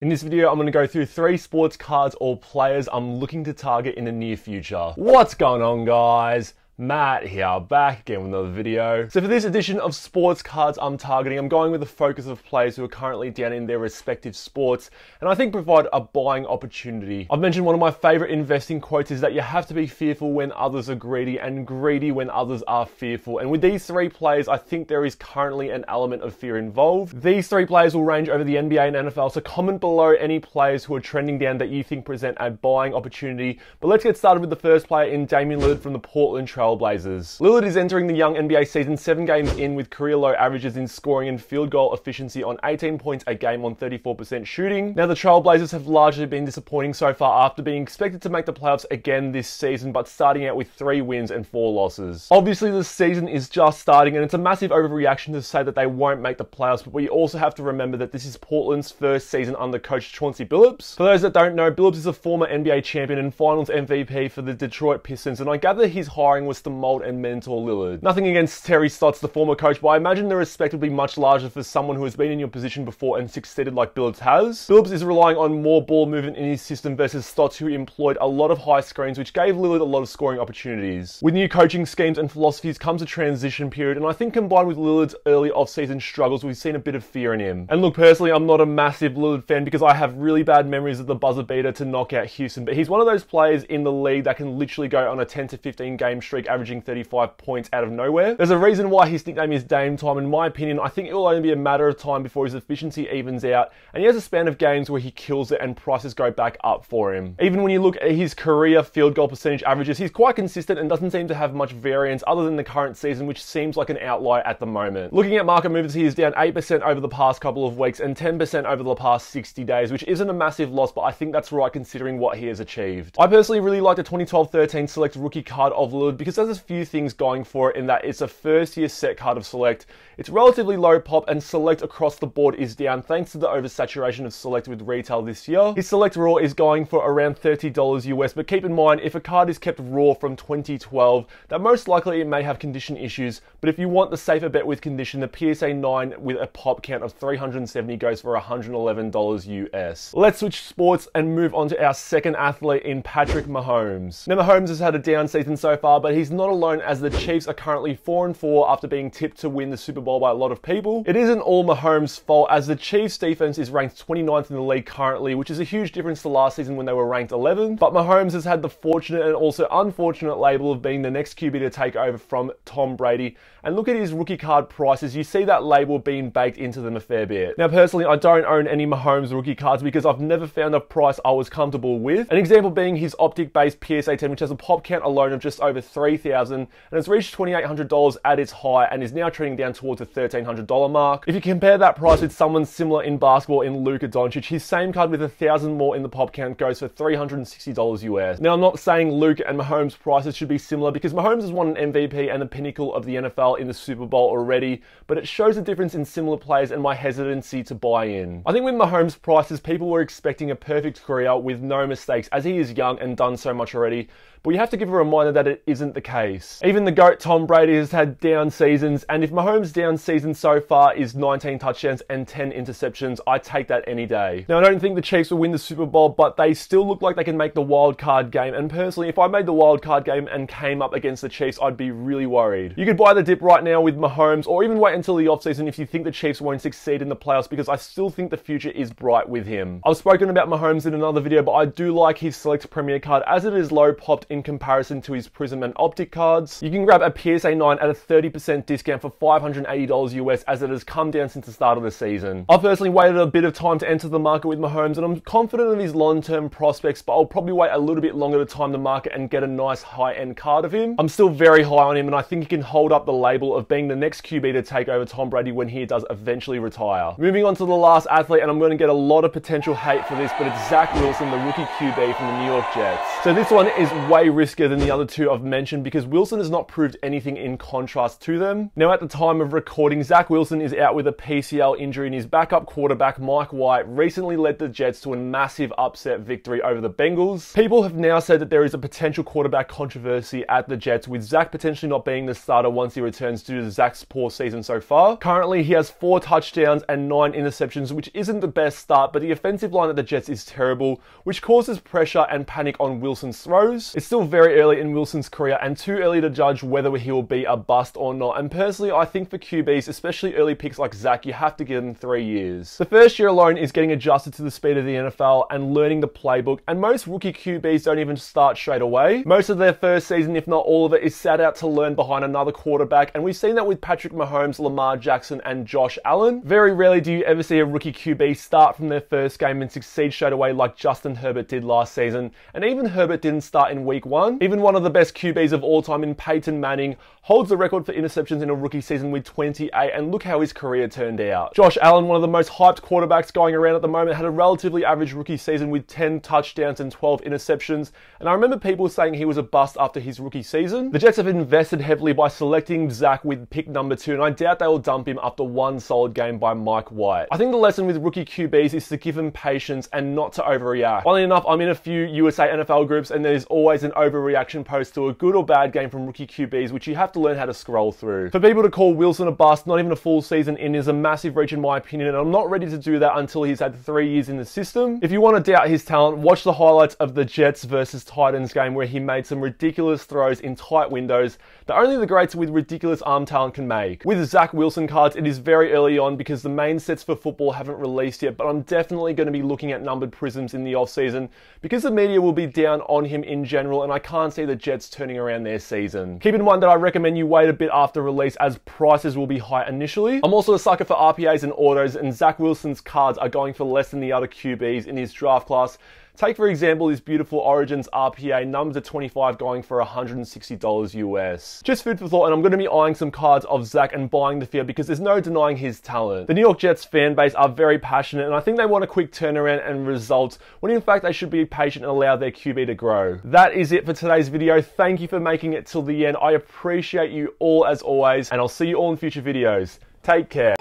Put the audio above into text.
In this video, I'm going to go through 3 sports cards or players I'm looking to target in the near future. What's going on, guys? Matt here, back again with another video. So for this edition of sports cards I'm targeting, I'm going with the focus of players who are currently down in their respective sports and I think provide a buying opportunity. I've mentioned one of my favorite investing quotes is that you have to be fearful when others are greedy and greedy when others are fearful. And with these 3 players, I think there is currently an element of fear involved. These 3 players will range over the NBA and NFL, so comment below any players who are trending down that you think present a buying opportunity. But let's get started with the first player in DAMIAN LILLARD from the Portland Trailblazers. Lillard is entering the young NBA season 7 games in with career low averages in scoring and field goal efficiency on 18 points a game on 34% shooting. Now the Trailblazers have largely been disappointing so far after being expected to make the playoffs again this season, but starting out with 3 wins and 4 losses. Obviously the season is just starting and it's a massive overreaction to say that they won't make the playoffs, but we also have to remember that this is Portland's first season under coach Chauncey Billups. For those that don't know, Billups is a former NBA champion and finals MVP for the Detroit Pistons, and I gather his hiring was to mold and mentor Lillard. Nothing against Terry Stotts, the former coach, but I imagine the respect would be much larger for someone who has been in your position before and succeeded like Billups has. Billups is relying on more ball movement in his system versus Stotts, who employed a lot of high screens, which gave Lillard a lot of scoring opportunities. With new coaching schemes and philosophies comes a transition period, and I think combined with Lillard's early off-season struggles, we've seen a bit of fear in him. And look, personally, I'm not a massive Lillard fan because I have really bad memories of the buzzer beater to knock out Houston, but he's one of those players in the league that can literally go on a 10 to 15 game streak averaging 35 points out of nowhere. There's a reason why his nickname is Dame Time. In my opinion, I think it will only be a matter of time before his efficiency evens out, and he has a span of games where he kills it and prices go back up for him. Even when you look at his career field goal percentage averages, he's quite consistent and doesn't seem to have much variance other than the current season, which seems like an outlier at the moment. Looking at market movements, he is down 8% over the past couple of weeks and 10% over the past 60 days, which isn't a massive loss, but I think that's right considering what he has achieved. I personally really like the 2012-13 Select rookie card of Lillard because there's a few things going for it in that it's a first year set card of Select. It's relatively low pop and Select across the board is down thanks to the oversaturation of Select with retail this year. His Select Raw is going for around $30 US, but keep in mind if a card is kept raw from 2012, that most likely it may have condition issues, but if you want the safer bet with condition, the PSA 9 with a pop count of 370 goes for $111 US. Let's switch sports and move on to our second athlete in Patrick Mahomes. Now Mahomes has had a down season so far, but he's not alone as the Chiefs are currently 4-4 after being tipped to win the Super Bowl by a lot of people. It isn't all Mahomes' fault as the Chiefs defense is ranked 29th in the league currently, which is a huge difference to last season when they were ranked 11th. But Mahomes has had the fortunate and also unfortunate label of being the next QB to take over from Tom Brady. And look at his rookie card prices, you see that label being baked into them a fair bit. Now personally, I don't own any Mahomes rookie cards because I've never found a price I was comfortable with. An example being his optic-based PSA 10, which has a pop count alone of just over 3,000 and has reached $2,800 at its high and is now trending down towards the $1,300 mark. If you compare that price with someone similar in basketball in Luka Doncic, his same card with 1,000 more in the pop count goes for $360 US. Now I'm not saying Luka and Mahomes prices should be similar because Mahomes has won an MVP and the pinnacle of the NFL in the Super Bowl already, but it shows the difference in similar players and my hesitancy to buy in. I think with Mahomes prices, people were expecting a perfect career with no mistakes as he is young and done so much already, but you have to give a reminder that it isn't the case. Even the GOAT Tom Brady has had down seasons, and if Mahomes' down season so far is 19 touchdowns and 10 interceptions, I take that any day. Now I don't think the Chiefs will win the Super Bowl, but they still look like they can make the wild card game, and personally if I made the wild card game and came up against the Chiefs, I'd be really worried. You could buy the dip right now with Mahomes, or even wait until the offseason if you think the Chiefs won't succeed in the playoffs, because I still think the future is bright with him. I've spoken about Mahomes in another video, but I do like his Select Premier card as it is low popped in comparison to his Prism and Optic cards. You can grab a PSA 9 at a 30% discount for $580 US as it has come down since the start of the season. I've personally waited a bit of time to enter the market with Mahomes and I'm confident of his long-term prospects, but I'll probably wait a little bit longer to time the market and get a nice high-end card of him. I'm still very high on him and I think he can hold up the label of being the next QB to take over Tom Brady when he does eventually retire. Moving on to the last athlete, and I'm going to get a lot of potential hate for this, but it's Zach Wilson, the rookie QB from the New York Jets. So this one is way riskier than the other two I've mentioned because Wilson has not proved anything in contrast to them. Now at the time of recording, Zach Wilson is out with a PCL injury and his backup quarterback Mike White recently led the Jets to a massive upset victory over the Bengals. People have now said that there is a potential quarterback controversy at the Jets, with Zach potentially not being the starter once he returns due to Zach's poor season so far. Currently he has 4 touchdowns and 9 interceptions, which isn't the best start, but the offensive line at the Jets is terrible, which causes pressure and panic on Wilson's throws. It's still very early in Wilson's career and too early to judge whether he will be a bust or not, and personally I think for QBs, especially early picks like Zach, you have to give them 3 years. The first year alone is getting adjusted to the speed of the NFL and learning the playbook, and most rookie QBs don't even start straight away. Most of their first season, if not all of it, is sat out to learn behind another quarterback, and we've seen that with Patrick Mahomes, Lamar Jackson and Josh Allen. Very rarely do you ever see a rookie QB start from their first game and succeed straight away like Justin Herbert did last season, and even Herbert didn't start in week 1. Even one of the best QBs of all time in Peyton Manning holds the record for interceptions in a rookie season with 28, and look how his career turned out. Josh Allen, one of the most hyped quarterbacks going around at the moment, had a relatively average rookie season with 10 touchdowns and 12 interceptions, and I remember people saying he was a bust after his rookie season. The Jets have invested heavily by selecting Zach with pick number 2, and I doubt they will dump him after one solid game by Mike White. I think the lesson with rookie QBs is to give them patience and not to overreact. Funnily enough, I'm in a few USA NFL groups and there's always an overreaction post to a good or bad game from rookie QBs, which you have to learn how to scroll through. For people to call Wilson a bust, not even a full season in, is a massive reach in my opinion, and I'm not ready to do that until he's had 3 years in the system. If you want to doubt his talent, watch the highlights of the Jets versus Titans game where he made some ridiculous throws in tight windows that only the greats with ridiculous arm talent can make. With Zach Wilson cards, it is very early on because the main sets for football haven't released yet, but I'm definitely going to be looking at numbered prisms in the off-season because the media will be down on him in general, and I can't see the Jets turning around their season. Keep in mind that I recommend you wait a bit after release as prices will be high initially. I'm also a sucker for RPAs and autos, and Zach Wilson's cards are going for less than the other QBs in his draft class. Take, for example, this beautiful Origins RPA numbered to 25 going for $160 US. Just food for thought, and I'm going to be eyeing some cards of Zach and buying the field because there's no denying his talent. The New York Jets fan base are very passionate, and I think they want a quick turnaround and results, when in fact they should be patient and allow their QB to grow. That is it for today's video. Thank you for making it till the end. I appreciate you all as always, and I'll see you all in future videos. Take care.